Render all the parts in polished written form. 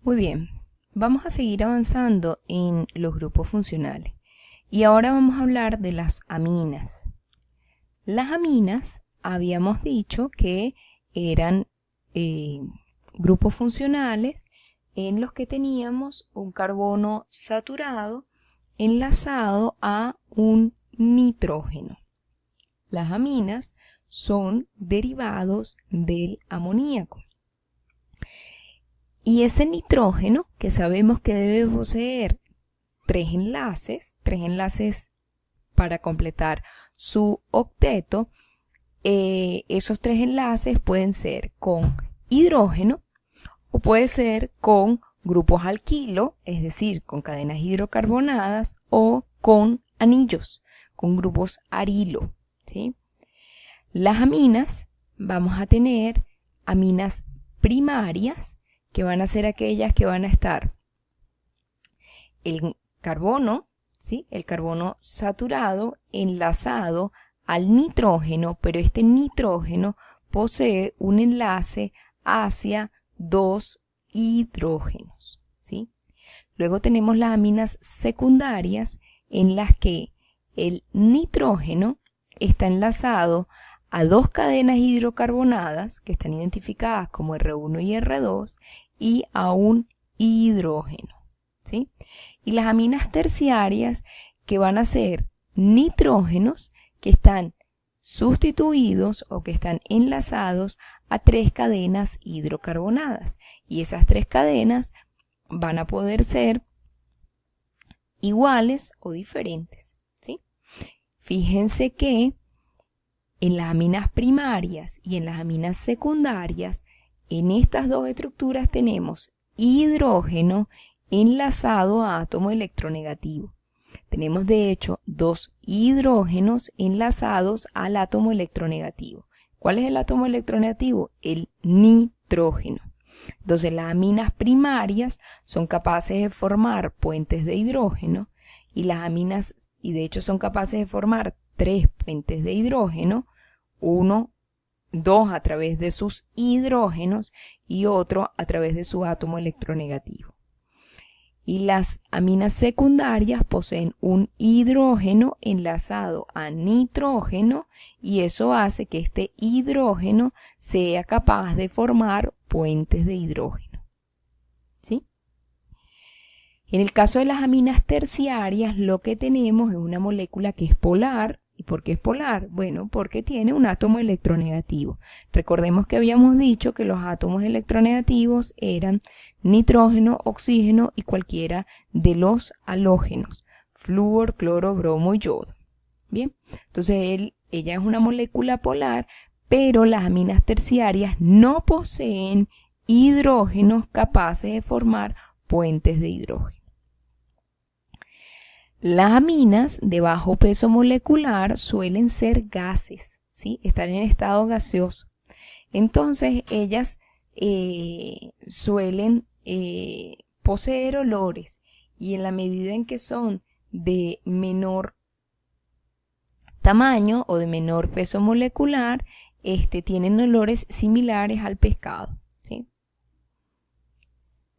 Muy bien, vamos a seguir avanzando en los grupos funcionales y ahora vamos a hablar de las aminas. Las aminas habíamos dicho que eran grupos funcionales en los que teníamos un carbono saturado enlazado a un nitrógeno. Las aminas son derivados del amoníaco. Y ese nitrógeno, que sabemos que debe poseer tres enlaces para completar su octeto, esos tres enlaces pueden ser con hidrógeno o puede ser con grupos alquilo, es decir, con cadenas hidrocarbonadas, o con anillos, con grupos arilo, ¿sí? Las aminas, vamos a tener aminas primarias, que van a ser aquellas que van a estar el carbono, ¿sí? El carbono saturado enlazado al nitrógeno, pero este nitrógeno posee un enlace hacia dos hidrógenos, ¿sí? Luego tenemos las aminas secundarias en las que el nitrógeno está enlazado a dos cadenas hidrocarbonadas que están identificadas como R1 y R2 y a un hidrógeno, ¿sí? Y las aminas terciarias que van a ser nitrógenos que están sustituidos o que están enlazados a tres cadenas hidrocarbonadas, y esas tres cadenas van a poder ser iguales o diferentes, ¿sí? Fíjense que en las aminas primarias y en las aminas secundarias, en estas dos estructuras tenemos hidrógeno enlazado a átomo electronegativo. Tenemos de hecho dos hidrógenos enlazados al átomo electronegativo. ¿Cuál es el átomo electronegativo? El nitrógeno. Entonces las aminas primarias son capaces de formar puentes de hidrógeno y de hecho son capaces de formar tres puentes de hidrógeno, dos a través de sus hidrógenos y otro a través de su átomo electronegativo. Y las aminas secundarias poseen un hidrógeno enlazado a nitrógeno y eso hace que este hidrógeno sea capaz de formar puentes de hidrógeno, ¿sí? En el caso de las aminas terciarias, lo que tenemos es una molécula que es polar. ¿Y por qué es polar? Bueno, porque tiene un átomo electronegativo. Recordemos que habíamos dicho que los átomos electronegativos eran nitrógeno, oxígeno y cualquiera de los halógenos, flúor, cloro, bromo y yodo. Bien, entonces ella es una molécula polar, pero las aminas terciarias no poseen hidrógenos capaces de formar puentes de hidrógeno. Las aminas de bajo peso molecular suelen ser gases, ¿sí? Estar en estado gaseoso. Entonces ellas suelen poseer olores, y en la medida en que son de menor tamaño o de menor peso molecular, tienen olores similares al pescado, ¿sí?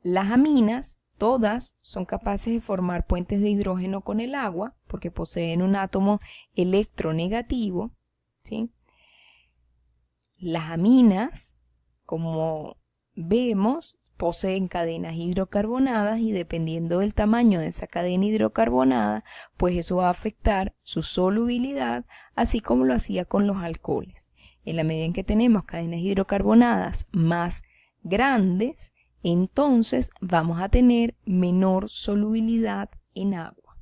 Las aminas todas son capaces de formar puentes de hidrógeno con el agua porque poseen un átomo electronegativo, ¿sí? Las aminas, como vemos, poseen cadenas hidrocarbonadas y dependiendo del tamaño de esa cadena hidrocarbonada, pues eso va a afectar su solubilidad, así como lo hacía con los alcoholes. En la medida en que tenemos cadenas hidrocarbonadas más grandes, entonces vamos a tener menor solubilidad en agua.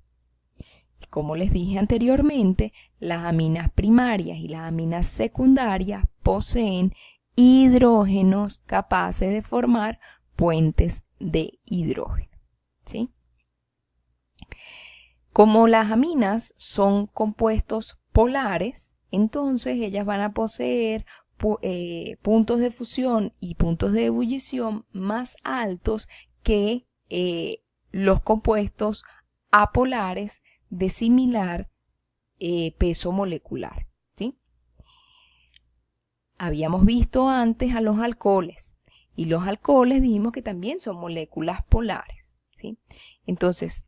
Como les dije anteriormente, las aminas primarias y las aminas secundarias poseen hidrógenos capaces de formar puentes de hidrógeno, ¿sí? Como las aminas son compuestos polares, entonces ellas van a poseer puntos de fusión y puntos de ebullición más altos que los compuestos apolares de similar peso molecular, ¿sí? Habíamos visto antes a los alcoholes. Y los alcoholes dijimos que también son moléculas polares, ¿sí? Entonces,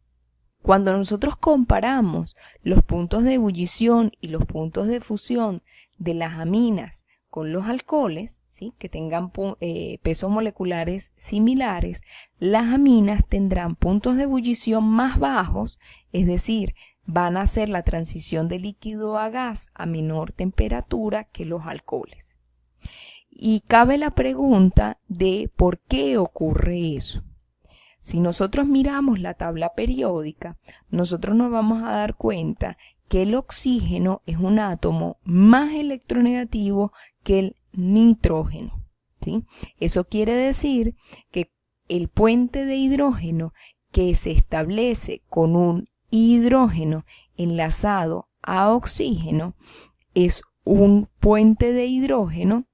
cuando nosotros comparamos los puntos de ebullición y los puntos de fusión de las aminas con los alcoholes, ¿sí?, que tengan pesos moleculares similares, las aminas tendrán puntos de ebullición más bajos, es decir, van a hacer la transición de líquido a gas a menor temperatura que los alcoholes. Y cabe la pregunta de por qué ocurre eso. Si nosotros miramos la tabla periódica, nosotros nos vamos a dar cuenta que el oxígeno es un átomo más electronegativo que el nitrógeno, ¿sí? Eso quiere decir que el puente de hidrógeno que se establece con un hidrógeno enlazado a oxígeno es un puente de hidrógeno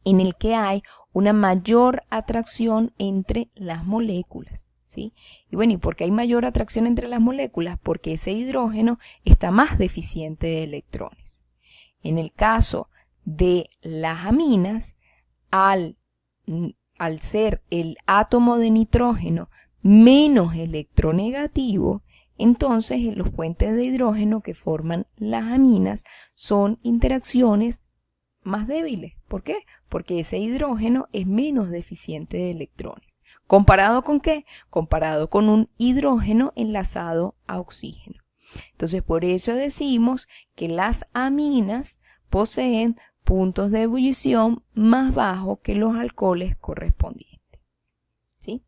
en el que hay una mayor atracción entre las moléculas, ¿sí? Y bueno, ¿y por qué hay mayor atracción entre las moléculas? Porque ese hidrógeno está más deficiente de electrones. En el caso de las aminas, al ser el átomo de nitrógeno menos electronegativo, entonces los puentes de hidrógeno que forman las aminas son interacciones más débiles. ¿Por qué? Porque ese hidrógeno es menos deficiente de electrones. ¿Comparado con qué? Comparado con un hidrógeno enlazado a oxígeno. Entonces, por eso decimos que las aminas poseen puntos de ebullición más bajos que los alcoholes correspondientes, ¿sí?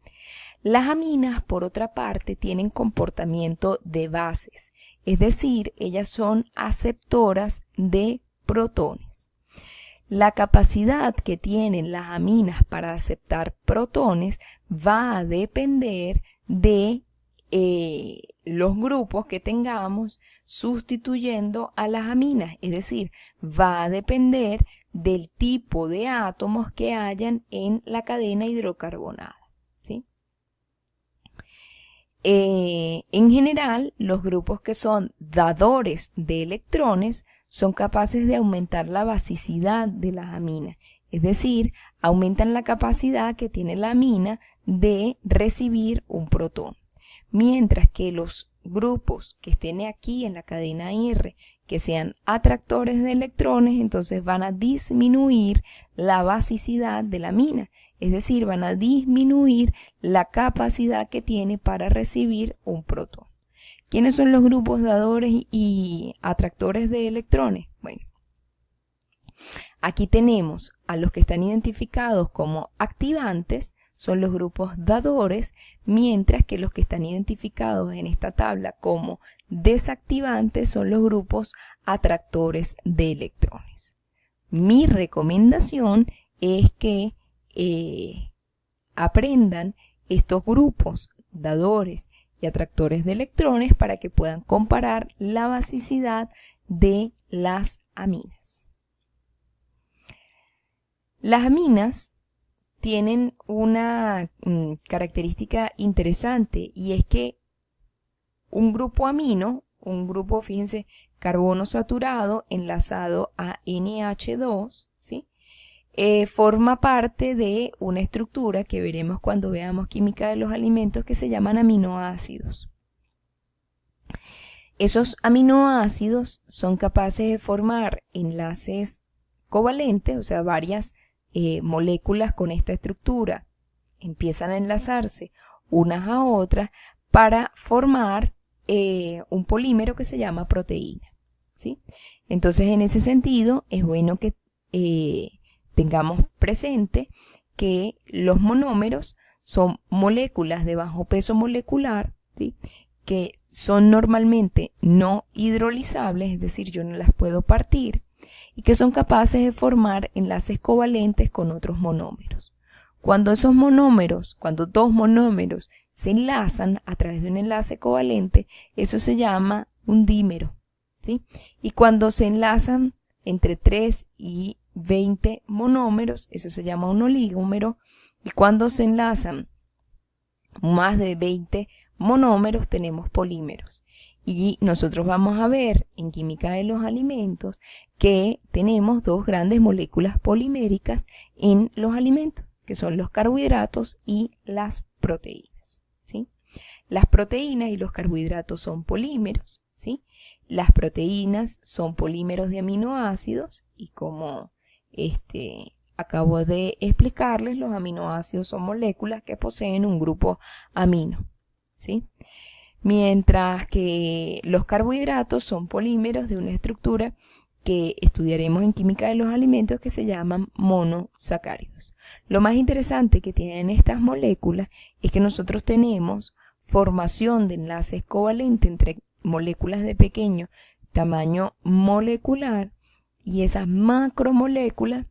Las aminas, por otra parte, tienen comportamiento de bases, es decir, ellas son aceptoras de protones. La capacidad que tienen las aminas para aceptar protones va a depender de los grupos que tengamos sustituyendo a las aminas, es decir, va a depender del tipo de átomos que hayan en la cadena hidrocarbonada, ¿sí? En general, los grupos que son dadores de electrones son capaces de aumentar la basicidad de las aminas, es decir, aumentan la capacidad que tiene la amina de recibir un protón. Mientras que los grupos que estén aquí en la cadena R, que sean atractores de electrones, entonces van a disminuir la basicidad de la amina, es decir, van a disminuir la capacidad que tiene para recibir un protón. ¿Quiénes son los grupos dadores y atractores de electrones? Bueno, aquí tenemos a los que están identificados como activantes, son los grupos dadores, mientras que los que están identificados en esta tabla como desactivantes son los grupos atractores de electrones. Mi recomendación es que aprendan estos grupos dadores y atractores de electrones para que puedan comparar la basicidad de las aminas. Las aminas tienen una característica interesante, y es que un grupo amino, un grupo, fíjense, carbono saturado enlazado a NH2, ¿sí? Forma parte de una estructura que veremos cuando veamos química de los alimentos, que se llaman aminoácidos. Esos aminoácidos son capaces de formar enlaces covalentes, o sea, varias moléculas con esta estructura empiezan a enlazarse unas a otras para formar un polímero que se llama proteína, ¿sí? Entonces, en ese sentido, es bueno que tengamos presente que los monómeros son moléculas de bajo peso molecular, ¿sí?, que son normalmente no hidrolizables, es decir, yo no las puedo partir, y que son capaces de formar enlaces covalentes con otros monómeros. Cuando dos monómeros se enlazan a través de un enlace covalente, eso se llama un dímero, ¿sí? Y cuando se enlazan entre 3 y 20 monómeros, eso se llama un oligómero, y cuando se enlazan más de 20 monómeros tenemos polímeros. Y nosotros vamos a ver en química de los alimentos que tenemos dos grandes moléculas poliméricas en los alimentos, que son los carbohidratos y las proteínas, ¿sí? Las proteínas y los carbohidratos son polímeros, ¿sí? Las proteínas son polímeros de aminoácidos y como acabo de explicarles, los aminoácidos son moléculas que poseen un grupo amino, ¿sí? Mientras que los carbohidratos son polímeros de una estructura que estudiaremos en química de los alimentos que se llaman monosacáridos. Lo más interesante que tienen estas moléculas es que nosotros tenemos formación de enlaces covalentes entre moléculas de pequeño tamaño molecular y esas macromoléculas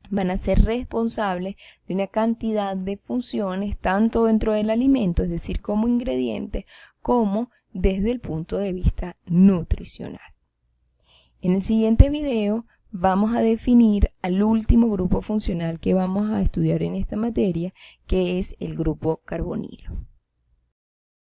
van a ser responsables de una cantidad de funciones tanto dentro del alimento, es decir, como ingrediente, como desde el punto de vista nutricional. En el siguiente video vamos a definir al último grupo funcional que vamos a estudiar en esta materia, que es el grupo carbonilo.